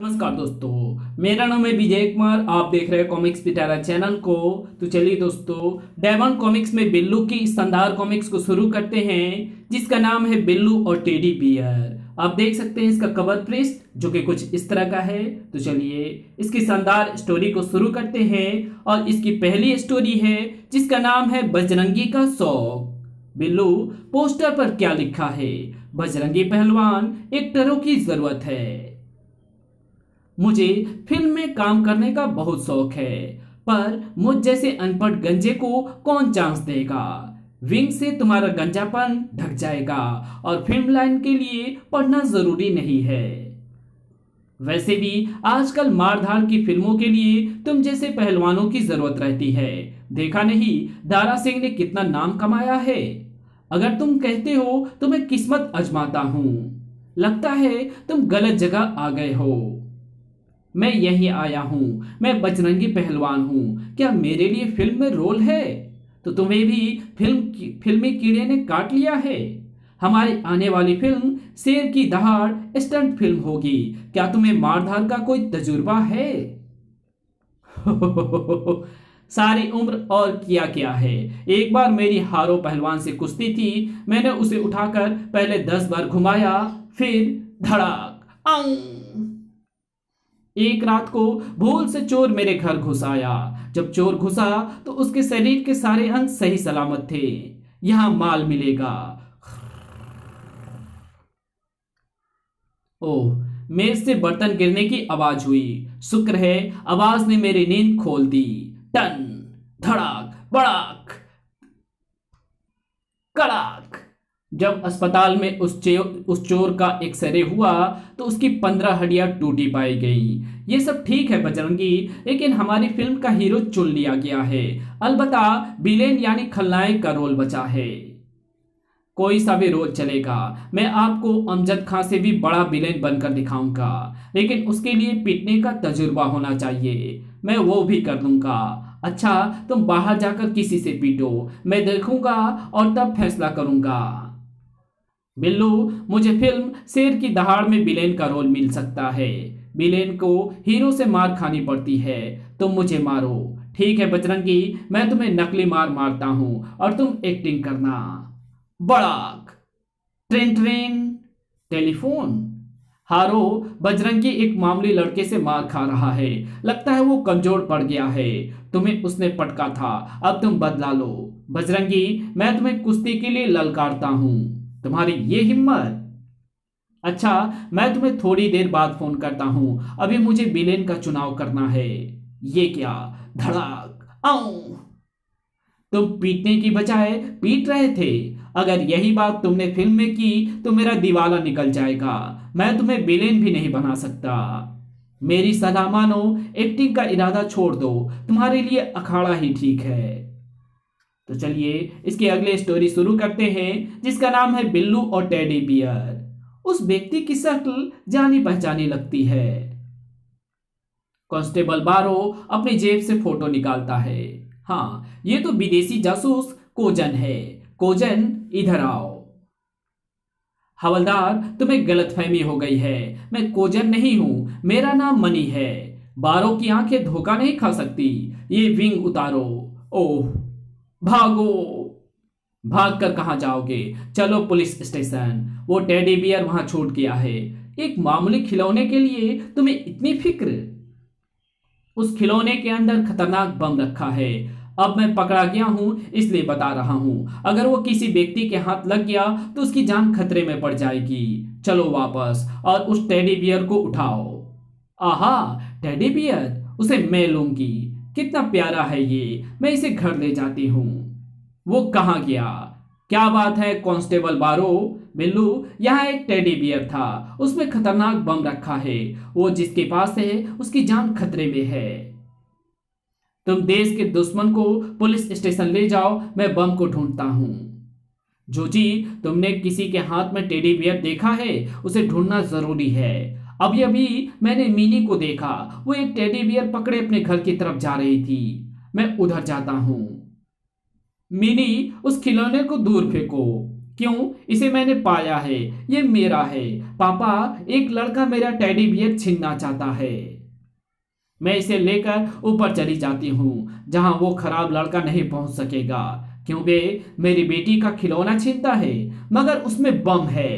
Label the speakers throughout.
Speaker 1: नमस्कार दोस्तों, मेरा नाम है विजय कुमार। आप देख रहे हैं कॉमिक्स पिटारा चैनल को। तो चलिए दोस्तों, डायमंड कॉमिक्स में बिल्लू की इस शानदार कॉमिक्स को शुरू करते हैं, जिसका नाम है बिल्लू और टेडी बियर। आप देख सकते हैं इसका कवर पृष्ठ जो कि कुछ इस तरह का है। तो चलिए इसकी शानदार स्टोरी को शुरू करते हैं, और इसकी पहली स्टोरी है जिसका नाम है बजरंगी का शौक। बिल्लू, पोस्टर पर क्या लिखा है? बजरंगी पहलवान, एक्टरों की जरूरत है। मुझे फिल्म में काम करने का बहुत शौक है, पर मुझ जैसे अनपढ़ गंजे को कौन चांस देगा? विंग से तुम्हारा गंजापन ढक जाएगा, और फिल्म लाइन के लिए पढ़ना जरूरी नहीं है। वैसे भी आजकल मारधार की फिल्मों के लिए तुम जैसे पहलवानों की जरूरत रहती है। देखा नहीं दारा सिंह ने कितना नाम कमाया है? अगर तुम कहते हो तो मैं किस्मत आजमाता हूं। लगता है तुम गलत जगह आ गए हो। मैं यहीं आया हूं, मैं बजरंगी पहलवान हूं। क्या मेरे लिए फिल्म में रोल है? तो तुम्हें भी फिल्मी कीड़े ने काट लिया है। हमारी आने वाली फिल्म शेर की दहाड़ स्टंट फिल्म होगी। क्या तुम्हें मारधार का कोई तजुर्बा है? सारी उम्र और किया क्या है। एक बार मेरी हारो पहलवान से कुश्ती थी। मैंने उसे उठाकर पहले 10 बार घुमाया, फिर धड़ाक आऊं। एक रात को भूल से चोर मेरे घर घुस आया। जब चोर घुसा तो उसके शरीर के सारे अंग सही सलामत थे। यहां माल मिलेगा। ओह, मेज से बर्तन गिरने की आवाज हुई। शुक्र है आवाज ने मेरी नींद खोल दी। टन, धड़ाक, बड़ाक, कड़ाक। जब अस्पताल में उस चोर का एक्सरे हुआ तो उसकी 15 हड्डियां टूटी पाई गई। ये सब ठीक है बजरंगी, लेकिन हमारी फिल्म का हीरो चुन लिया गया है। अलबत्ता विलेन यानी खलनायक का रोल बचा है। कोई सा भी रोल चलेगा। मैं आपको अमजद खां से भी बड़ा विलेन बनकर दिखाऊंगा, लेकिन उसके लिए पीटने का तजुर्बा होना चाहिए। मैं वो भी कर दूंगा। अच्छा, तुम बाहर जाकर किसी से पीटो, मैं देखूंगा और तब फैसला करूंगा। बिल्लू, मुझे फिल्म शेर की दहाड़ में विलेन का रोल मिल सकता है। विलेन को हीरो से मार खानी पड़ती है। तुम मुझे मारो। ठीक है बजरंगी, मैं तुम्हें नकली मार मारता हूं और तुम एक्टिंग करना। बड़ाक, ट्रेन ट्रेन, टेलीफोन। हारो, बजरंगी एक मामूली लड़के से मार खा रहा है। लगता है वो कमजोर पड़ गया है। तुम्हें उसने पटका था, अब तुम बदला लो। बजरंगी, मैं तुम्हें कुश्ती के लिए ललकारता हूं। तुम्हारी ये हिम्मत? अच्छा, मैं तुम्हें थोड़ी देर बाद फोन करता हूं। अभी मुझे विलेन का चुनाव करना है। ये क्या? धड़ाक, आऊं। तुम पीटने की बजाय पीट रहे थे। अगर यही बात तुमने फिल्म में की तो मेरा दिवाला निकल जाएगा। मैं तुम्हें विलेन भी नहीं बना सकता। मेरी सलाह मानो, एक्टिंग का इरादा छोड़ दो। तुम्हारे लिए अखाड़ा ही ठीक है। तो चलिए इसकी अगली स्टोरी शुरू करते हैं, जिसका नाम है बिल्लू और टेडी बियर। उस व्यक्ति की शक्ल जानी पहचानी लगती है। कांस्टेबल बारो अपनी जेब से फोटो निकालता है। हाँ, ये तो विदेशी जासूस कोजन है। कोजन, इधर आओ। हवलदार, तुम्हें गलतफहमी हो गई है। मैं कोजन नहीं हूं, मेरा नाम मनी है। बारो की आंखें धोखा नहीं खा सकती। ये विंग उतारो। ओह, भागो। भाग कर कहां जाओगे? चलो पुलिस स्टेशन। वो टेडी बियर वहां छूट गया है। एक मामूली खिलौने के लिए तुम्हें इतनी फिक्र? उस खिलौने के अंदर खतरनाक बम रखा है। अब मैं पकड़ा गया हूं, इसलिए बता रहा हूं। अगर वो किसी व्यक्ति के हाथ लग गया तो उसकी जान खतरे में पड़ जाएगी। चलो वापस और उस टेडी बियर को उठाओ। आहा, टेडी बियर, उसे मैं लूंगी। कितना प्यारा है ये। मैं इसे घर ले जाती हूं। वो कहां गया? क्या बात है कांस्टेबल बारो? बिल्लू, यहाँ एक टेडी बियर था, उसमें खतरनाक बम रखा है। वो जिसके पास है उसकी जान खतरे में है। तुम देश के दुश्मन को पुलिस स्टेशन ले जाओ, मैं बम को ढूंढता हूं। जोजी, तुमने किसी के हाथ में टेडी बियर देखा है? उसे ढूंढना जरूरी है। अभी अभी मैंने मिनी को देखा। वो एक टेडी बियर पकड़े अपने घर की तरफ जा रही थी। मैं उधर जाता हूं। मिनी, उस खिलौने को दूर फेंको। क्यों? इसे मैंने पाया है, ये मेरा है। पापा, एक लड़का मेरा टेडी बियर छीनना चाहता है। मैं इसे लेकर ऊपर चली जाती हूँ जहां वो खराब लड़का नहीं पहुंच सकेगा, क्योंकि मेरी बेटी का खिलौना छीनता है मगर उसमें बम है।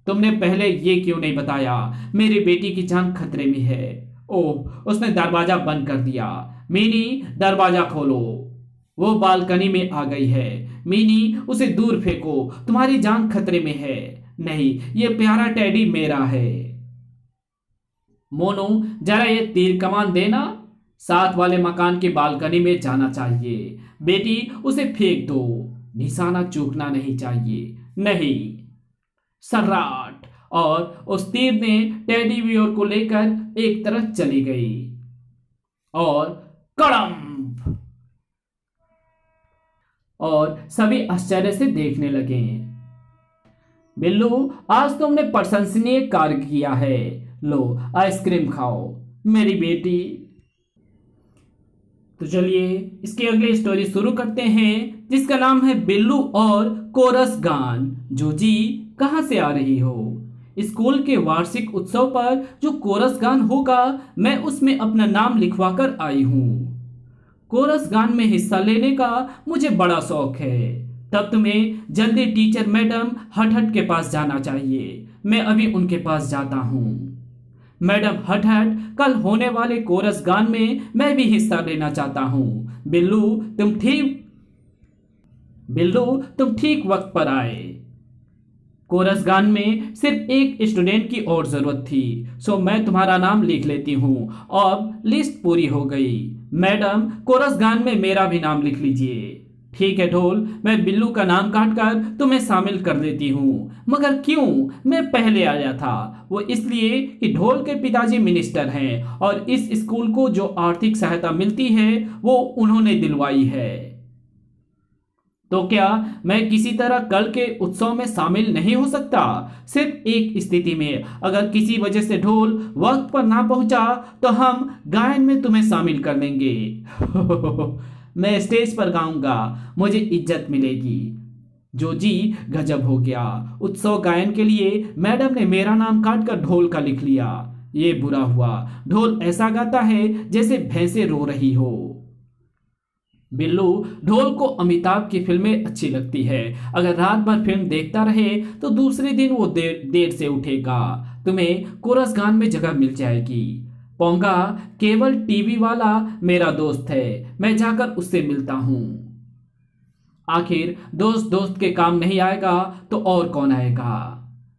Speaker 1: तुमने पहले ये क्यों नहीं बताया? मेरी बेटी की जान खतरे में है। ओह, उसने दरवाजा बंद कर दिया। मिनी, दरवाजा खोलो। वो बालकनी में आ गई है। मिनी, उसे दूर फेंको, तुम्हारी जान खतरे में है। नहीं, ये प्यारा टेडी मेरा है। मोनू, जरा ये तीर कमान देना। साथ वाले मकान की बालकनी में जाना चाहिए। बेटी, उसे फेंक दो, निशाना चूकना नहीं चाहिए। नहीं। सर्राट, और उस तीर ने टेडी बियर को लेकर एक तरफ चली गई। और कड़म्प, और सभी आश्चर्य से देखने लगे। बिल्लू, आज तुमने प्रशंसनीय कार्य किया है। लो, आइसक्रीम खाओ मेरी बेटी। तो चलिए इसकी अगली स्टोरी शुरू करते हैं, जिसका नाम है बिल्लू और कोरस गान। जो जी, कहां से आ रही हो? स्कूल के वार्षिक उत्सव पर जो कोरस गान होगा, मैं उसमें अपना नाम लिखवा कर आई हूँ। कोरस गान में हिस्सा लेने का मुझे बड़ा शौक है। तब तुम्हें जल्दी टीचर मैडम हटहट के पास जाना चाहिए। मैं अभी उनके पास जाता हूँ। मैडम हटहट, कल होने वाले कोरस गान में मैं भी हिस्सा लेना चाहता हूँ। बिल्लू, तुम ठीक वक्त पर आए। कोरस गान में सिर्फ एक स्टूडेंट की और जरूरत थी, सो मैं तुम्हारा नाम लिख लेती हूँ। अब लिस्ट पूरी हो गई। मैडम, कोरस गान में मेरा भी नाम लिख लीजिए। ठीक है ढोल, मैं बिल्लू का नाम काटकर तुम्हें शामिल कर देती हूँ। मगर क्यों? मैं पहले आया था। वो इसलिए कि ढोल के पिताजी मिनिस्टर हैं और इस स्कूल को जो आर्थिक सहायता मिलती है वो उन्होंने दिलवाई है। तो क्या मैं किसी तरह कल के उत्सव में शामिल नहीं हो सकता? सिर्फ एक स्थिति में, अगर किसी वजह से ढोल वक्त पर ना पहुंचा तो हम गायन में तुम्हें शामिल कर लेंगे। मैं स्टेज पर गाऊंगा, मुझे इज्जत मिलेगी। जो जी, गजब हो गया। उत्सव गायन के लिए मैडम ने मेरा नाम काटकर ढोल का लिख लिया। ये बुरा हुआ। ढोल ऐसा गाता है जैसे भैंसे रो रही हो। बिल्लू, ढोल को अमिताभ की फिल्में अच्छी लगती है। अगर रात भर फिल्म देखता रहे तो दूसरे दिन वो देर से उठेगा। तुम्हें कोरस गान में जगह मिल जाएगी। पोंगा, केवल टीवी वाला मेरा दोस्त है, मैं जाकर उससे मिलता हूं। आखिर दोस्त दोस्त के काम नहीं आएगा तो और कौन आएगा?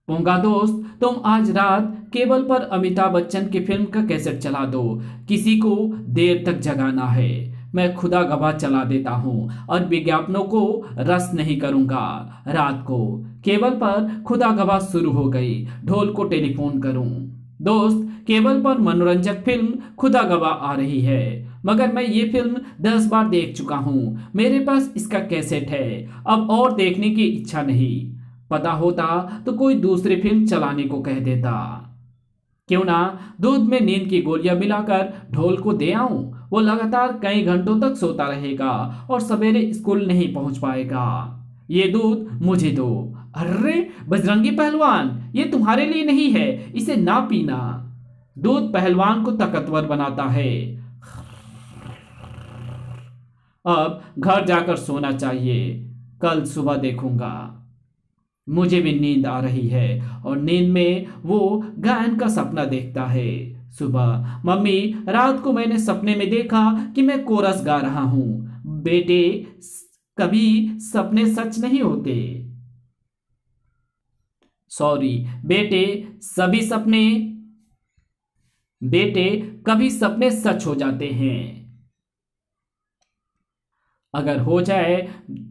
Speaker 1: पोंगा दोस्त, तुम आज रात केबल पर अमिताभ बच्चन की फिल्म का कैसेट चला दो। किसी को देर तक जगाना है। मैं खुदा गवाह चला देता हूँ और विज्ञापनों को रस नहीं करूंगा। रात को केबल पर खुदा गवाह शुरू हो गई। ढोल को टेलीफोन करूं। दोस्त, केबल पर मनोरंजक फिल्म खुदा गवाह आ रही है, मगर मैं ये फिल्म 10 बार देख चुका हूँ। मेरे पास इसका कैसेट है, अब और देखने की इच्छा नहीं। पता होता तो कोई दूसरी फिल्म चलाने को कह देता। क्यों ना दूध में नींद की गोलियां मिलाकर ढोल को दे आऊं? वो लगातार कई घंटों तक सोता रहेगा और सवेरे स्कूल नहीं पहुंच पाएगा। ये दूध मुझे दो। अरे बजरंगी पहलवान, ये तुम्हारे लिए नहीं है, इसे ना पीना। दूध पहलवान को ताकतवर बनाता है। अब घर जाकर सोना चाहिए, कल सुबह देखूंगा। मुझे भी नींद आ रही है और नींद में वो गायन का सपना देखता है। सुबह, मम्मी, रात को मैंने सपने में देखा कि मैं कोरस गा रहा हूं। बेटे, कभी सपने सच नहीं होते। सॉरी बेटे, कभी सपने सच हो जाते हैं। अगर हो जाए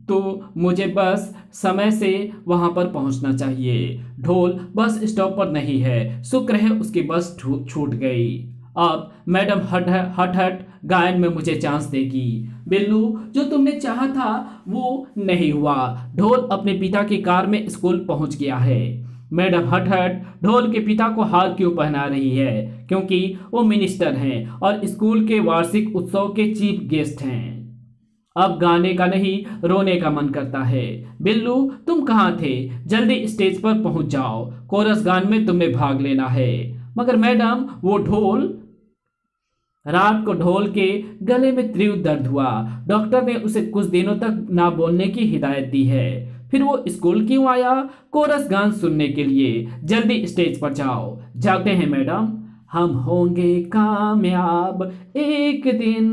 Speaker 1: तो मुझे बस समय से वहां पर पहुंचना चाहिए। ढोल बस स्टॉप पर नहीं है, शुक्र है उसकी बस छूट गई। अब मैडम हटहट गायन में मुझे चांस देगी। बिल्लू, जो तुमने चाहा था वो नहीं हुआ। ढोल अपने पिता की कार में स्कूल पहुंच गया है। मैडम हटहट ढोल के पिता को हार क्यों पहना रही है? क्योंकि वो मिनिस्टर हैं और स्कूल के वार्षिक उत्सव के चीफ गेस्ट हैं। अब गाने का नहीं रोने का मन करता है। बिल्लू तुम कहाँ थे? जल्दी स्टेज पर पहुंच जाओ, कोरस गान में तुम्हें भाग लेना है। मगर मैडम वो ढोल। रात को ढोल के गले में तीव्र दर्द हुआ। डॉक्टर ने उसे कुछ दिनों तक ना बोलने की हिदायत दी है। फिर वो स्कूल क्यों आया? कोरस गान सुनने के लिए। जल्दी स्टेज पर जाओ। जाते हैं मैडम, हम होंगे कामयाब एक दिन।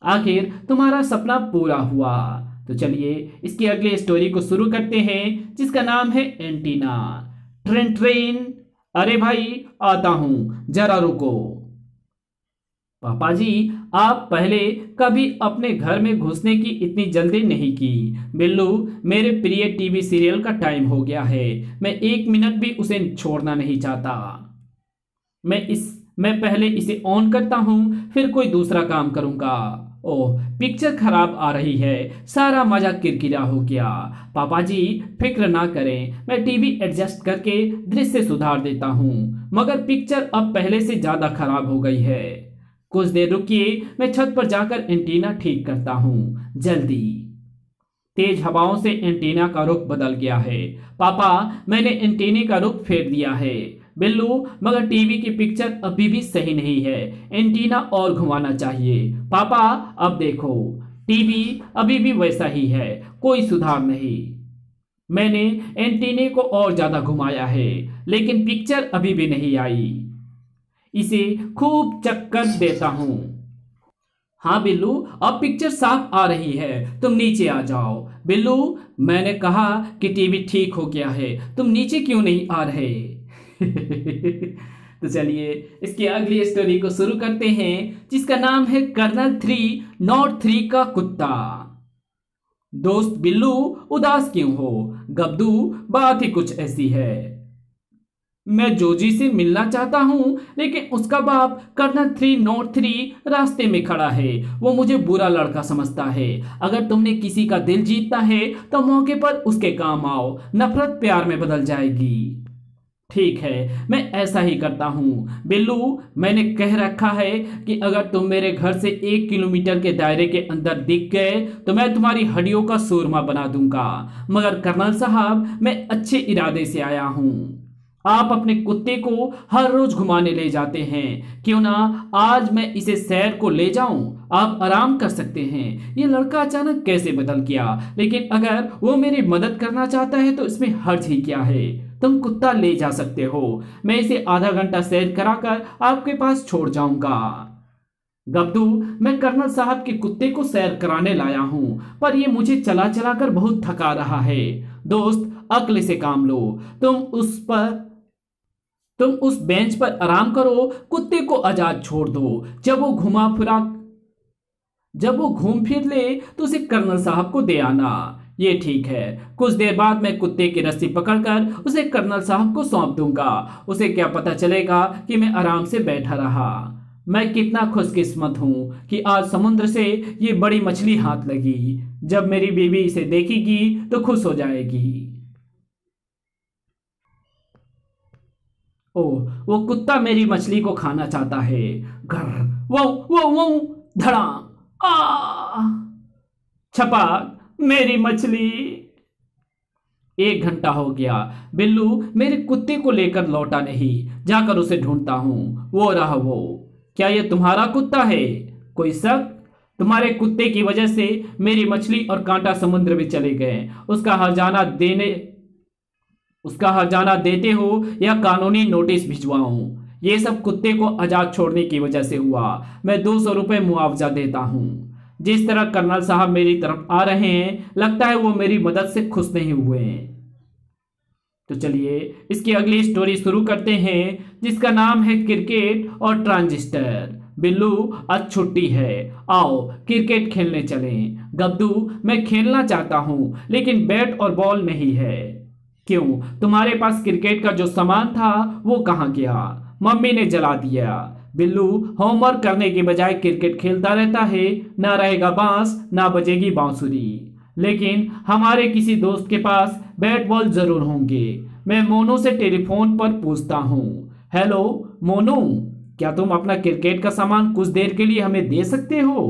Speaker 1: आखिर तुम्हारा सपना पूरा हुआ। तो चलिए इसकी अगली स्टोरी को शुरू करते हैं, जिसका नाम है एंटीना। ट्रेन ट्रेन, अरे भाई आता हूं, जरा रुको। पापा जी, आप पहले कभी अपने घर में घुसने की इतनी जल्दी नहीं की। बिल्लू, मेरे प्रिय टीवी सीरियल का टाइम हो गया है। मैं एक मिनट भी उसे छोड़ना नहीं चाहता। मैं पहले इसे ऑन करता हूं, फिर कोई दूसरा काम करूंगा। ओह, पिक्चर खराब आ रही है, सारा मजा किरकिरा हो गया। पापा जी फिक्र ना करें, मैं टीवी एडजस्ट करके दृश्य सुधार देता हूं, मगर पिक्चर अब पहले से ज्यादा खराब हो गई है। कुछ देर रुकिए, मैं छत पर जाकर एंटीना ठीक करता हूं, जल्दी। तेज हवाओं से एंटीना का रुख बदल गया है। पापा, मैंने एंटीने का रुख फेर दिया है। बिल्लू, मगर टीवी की पिक्चर अभी भी सही नहीं है, एंटीना और घुमाना चाहिए। पापा, अब देखो, टीवी अभी भी वैसा ही है, कोई सुधार नहीं। मैंने एंटीने को और ज्यादा घुमाया है, लेकिन पिक्चर अभी भी नहीं आई। इसे खूब चक्कर देता हूं। हाँ बिल्लू, अब पिक्चर साफ आ रही है, तुम नीचे आ जाओ। बिल्लू, मैंने कहा कि टीवी ठीक हो गया है, तुम नीचे क्यों नहीं आ रहे? तो चलिए इसकी अगली स्टोरी को शुरू करते हैं, जिसका नाम है कर्नल 3 नॉट 3 का कुत्ता। दोस्त बिल्लू, उदास क्यों हो? गब्दू, बात ही कुछ ऐसी है। मैं जोजी से मिलना चाहता हूं, लेकिन उसका बाप कर्नल 3 नॉट 3 रास्ते में खड़ा है। वो मुझे बुरा लड़का समझता है। अगर तुमने किसी का दिल जीतना है तो मौके पर उसके काम आओ, नफरत प्यार में बदल जाएगी। ठीक है, मैं ऐसा ही करता हूँ। बिल्लू, मैंने कह रखा है कि अगर तुम मेरे घर से 1 किलोमीटर के दायरे के अंदर दिख गए तो मैं तुम्हारी हड्डियों का सूरमा बना दूंगा। मगर कर्नल साहब, मैं अच्छे इरादे से आया हूँ। आप अपने कुत्ते को हर रोज घुमाने ले जाते हैं, क्यों ना आज मैं इसे सैर को ले जाऊं? आप आराम कर सकते हैं। ये लड़का अचानक कैसे बदल गया, लेकिन अगर वो मेरी मदद करना चाहता है तो इसमें हर्ज ही क्या है? तुम कुत्ता ले जा सकते हो, मैं इसे आधा घंटा सैर कराकर आपके पास छोड़ जाऊंगा। गब्दू, मैं कर्नल साहब के कुत्ते को सैर कराने लाया हूं, पर ये मुझे चला चला कर बहुत थका रहा है। दोस्त, अक्ल से काम लो। तुम उस बेंच पर आराम करो, कुत्ते को आजाद छोड़ दो। जब वो घूम फिर ले तो उसे कर्नल साहब को दे आना। ये ठीक है। कुछ देर बाद मैं कुत्ते की रस्सी पकड़कर उसे कर्नल साहब को सौंप दूंगा। उसे क्या पता चलेगा कि मैं आराम से बैठा रहा। मैं कितना खुशकिस्मत हूं कि आज समुद्र से ये बड़ी मछली हाथ लगी। जब मेरी बीवी इसे देखेगी तो खुश हो जाएगी। ओह, वो कुत्ता मेरी मछली को खाना चाहता है। घर वो धड़ाम। आ छपाक, मेरी मछली। 1 घंटा हो गया, बिल्लू मेरे कुत्ते को लेकर लौटा नहीं। जाकर उसे ढूंढता हूं। वो रहा वो। क्या ये तुम्हारा कुत्ता है? कोई शक? तुम्हारे कुत्ते की वजह से मेरी मछली और कांटा समुद्र में चले गए। उसका हर्जाना देते हो या कानूनी नोटिस भिजवाऊं? ये सब कुत्ते को आजाद छोड़ने की वजह से हुआ। मैं 200 रुपए मुआवजा देता हूं। जिस तरह कर्नल साहब मेरी तरफ आ रहे हैं, लगता है वो मेरी मदद से खुश नहीं हुए हैं। तो चलिए इसकी अगली स्टोरी शुरू करते हैं, जिसका नाम है क्रिकेट और ट्रांजिस्टर। बिल्लू, आज छुट्टी है, आओ क्रिकेट खेलने चलें। गब्दू, मैं खेलना चाहता हूं, लेकिन बैट और बॉल नहीं है। क्यों, तुम्हारे पास क्रिकेट का जो सामान था वो कहाँ गया? मम्मी ने जला दिया। बिल्लू, होमवर्क करने के बजाय क्रिकेट खेलता रहता है। ना रहेगा बांस, ना बजेगी बांसुरी। लेकिन हमारे किसी दोस्त के पास बैट बॉल जरूर होंगे। मैं मोनू से टेलीफोन पर पूछता हूँ। हेलो मोनू, क्या तुम अपना क्रिकेट का सामान कुछ देर के लिए हमें दे सकते हो?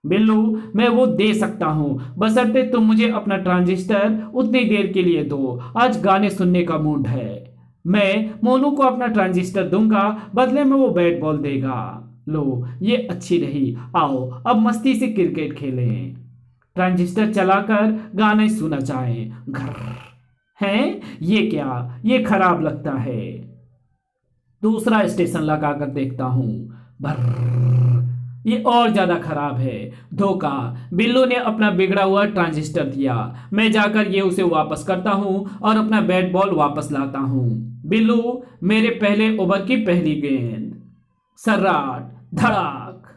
Speaker 1: बिल्लू, मैं वो दे सकता हूँ, बशर्ते तुम मुझे अपना ट्रांजिस्टर उतनी देर के लिए दो। आज गाने सुनने का मूड है। मैं मोनू को अपना ट्रांजिस्टर दूंगा, बदले में वो बैट बॉल देगा। लो, ये अच्छी रही। आओ अब मस्ती से क्रिकेट खेलें। ट्रांजिस्टर चलाकर गाने सुना चाहे। घर हैं, ये क्या, ये खराब लगता है। दूसरा स्टेशन लगाकर देखता हूं। भर, ये और ज्यादा खराब है। धोखा, बिल्लू ने अपना बिगड़ा हुआ ट्रांजिस्टर दिया। मैं जाकर ये उसे वापस करता हूं और अपना बैट बॉल वापस लाता हूं। बिल्लू, मेरे पहले ओवर की पहली गेंद। सर्राट, धड़ाक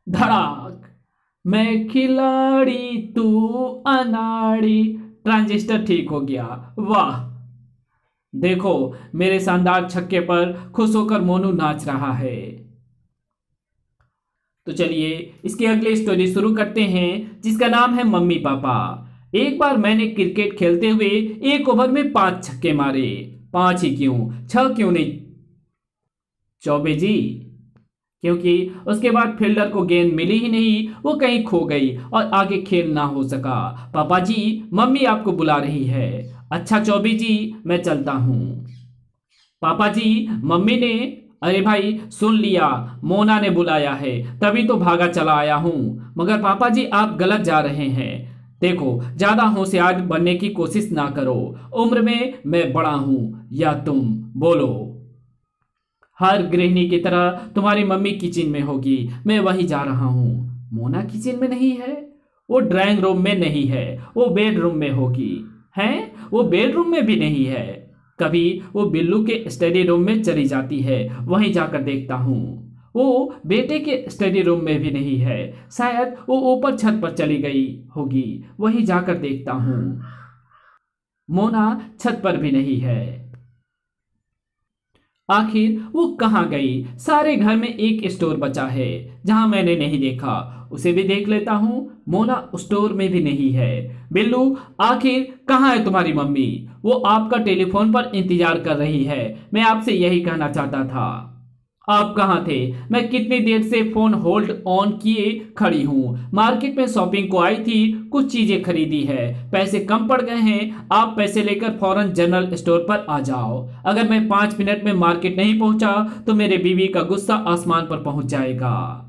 Speaker 1: धड़ाक। मैं खिलाड़ी तू अनाड़ी। ट्रांजिस्टर ठीक हो गया। वाह, देखो मेरे शानदार छक्के पर खुश होकर मोनू नाच रहा है। तो चलिए इसकी अगली स्टोरी शुरू करते हैं, जिसका नाम है मम्मी पापा। एक बार मैंने क्रिकेट खेलते हुए एक ओवर में 5 छक्के मारे। 5 ही क्यों, 6 क्यों नहीं चौबे जी? क्योंकि उसके बाद फील्डर को गेंद मिली ही नहीं, वो कहीं खो गई और आगे खेल ना हो सका। पापा जी, मम्मी आपको बुला रही है। अच्छा चौबे जी, मैं चलता हूं। पापा जी, मम्मी ने, अरे भाई सुन लिया, मोना ने बुलाया है, तभी तो भागा चला आया हूं। मगर पापा जी, आप गलत जा रहे हैं। देखो, ज्यादा होशियार बनने की कोशिश ना करो। उम्र में मैं बड़ा हूं, या तुम बोलो। हर गृहिणी की तरह तुम्हारी मम्मी किचन में होगी, मैं वहीं जा रहा हूं। मोना किचन में नहीं है, वो ड्राइंग रूम में नहीं है, वो बेडरूम में होगी। हैं, वो बेडरूम में भी नहीं है। कभी वो बिल्लू के स्टडी रूम में चली जाती है, वहीं जाकर देखता हूँ। वो बेटे के स्टडी रूम में भी नहीं है, शायद वो ऊपर छत पर चली गई होगी, वहीं जाकर देखता हूँ। मोना छत पर भी नहीं है। आखिर वो कहाँ गई? सारे घर में एक स्टोर बचा है जहां मैंने नहीं देखा, उसे भी देख लेता हूं। मोना स्टोर में भी नहीं है। बिल्लू, आखिर कहाँ है तुम्हारी मम्मी? वो आपका टेलीफोन पर इंतजार कर रही है। मैं आपसे यही कहना चाहता था। आप कहाँ थे? मैं कितनी देर से फोन होल्ड ऑन किए खड़ी हूँ। मार्केट में शॉपिंग को आई थी, कुछ चीजें खरीदी है, पैसे कम पड़ गए हैं। आप पैसे लेकर फौरन जनरल स्टोर पर आ जाओ। अगर मैं 5 मिनट में मार्केट नहीं पहुंचा तो मेरे बीवी का गुस्सा आसमान पर पहुंच जाएगा।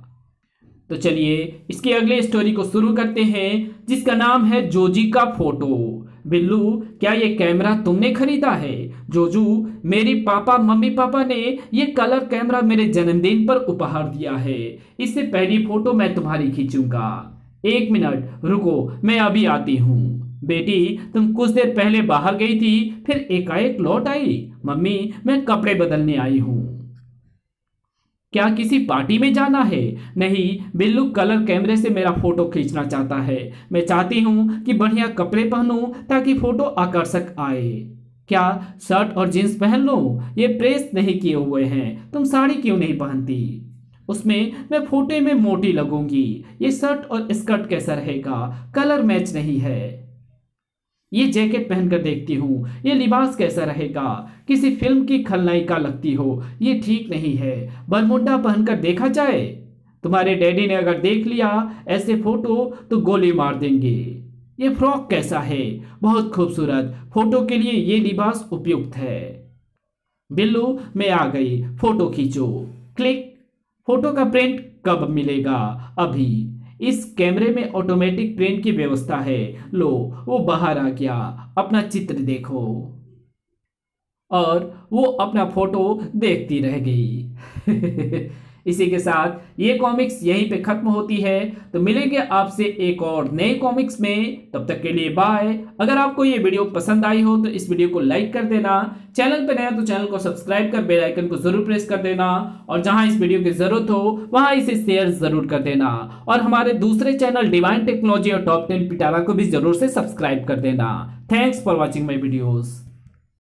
Speaker 1: तो चलिए इसकी अगली स्टोरी को शुरू करते हैं, जिसका नाम है जोजी का फोटो। बिल्लू, क्या ये कैमरा तुमने खरीदा है? जोजू, मेरी मम्मी पापा ने ये कलर कैमरा मेरे जन्मदिन पर उपहार दिया है। इससे पहली फोटो मैं तुम्हारी खींचूंगा। 1 मिनट रुको, मैं अभी आती हूँ। बेटी, तुम कुछ देर पहले बाहर गई थी, फिर एकाएक लौट आई। मम्मी, मैं कपड़े बदलने आई हूँ। क्या किसी पार्टी में जाना है? नहीं, बिल्लू कलर कैमरे से मेरा फोटो खींचना चाहता है। मैं चाहती हूँ कि बढ़िया कपड़े पहनूं ताकि फोटो आकर्षक आए। क्या शर्ट और जींस पहन लूं? ये प्रेस नहीं किए हुए हैं। तुम साड़ी क्यों नहीं पहनती? उसमें मैं फोटो में मोटी लगूंगी। ये शर्ट और स्कर्ट कैसा रहेगा? कलर मैच नहीं है। ये जैकेट पहनकर देखती हूँ, ये लिबास कैसा रहेगा? किसी फिल्म की खलनायिका लगती हो, ये ठीक नहीं है। बरमुंडा पहनकर देखा जाए? तुम्हारे डैडी ने अगर देख लिया ऐसे फोटो तो गोली मार देंगे। ये फ्रॉक कैसा है? बहुत खूबसूरत, फोटो के लिए ये लिबास उपयुक्त है। बिल्लू, मैं आ गई, फोटो खींचो। क्लिक। फोटो का प्रिंट कब मिलेगा? अभी। इस कैमरे में ऑटोमेटिक प्रिंट की व्यवस्था है। लो, वो बाहर आ गया। अपना चित्र देखो। और वो अपना फोटो देखती रह गई। इसी के साथ ये कॉमिक्स यहीं पे खत्म होती है। तो मिलेंगे आपसे एक और नए कॉमिक्स में, तब तक के लिए बाय। अगर आपको ये वीडियो पसंद आई हो तो इस वीडियो को लाइक कर देना। चैनल पर नया तो चैनल को सब्सक्राइब कर बेल आइकन को जरूर प्रेस कर देना, और जहां इस वीडियो की जरूरत हो वहां इसे शेयर जरूर कर देना। और हमारे दूसरे चैनल डिवाइन टेक्नोलॉजी और टॉप 10 पिटारा को भी जरूर से सब्सक्राइब कर देना। Thanks for watching my videos.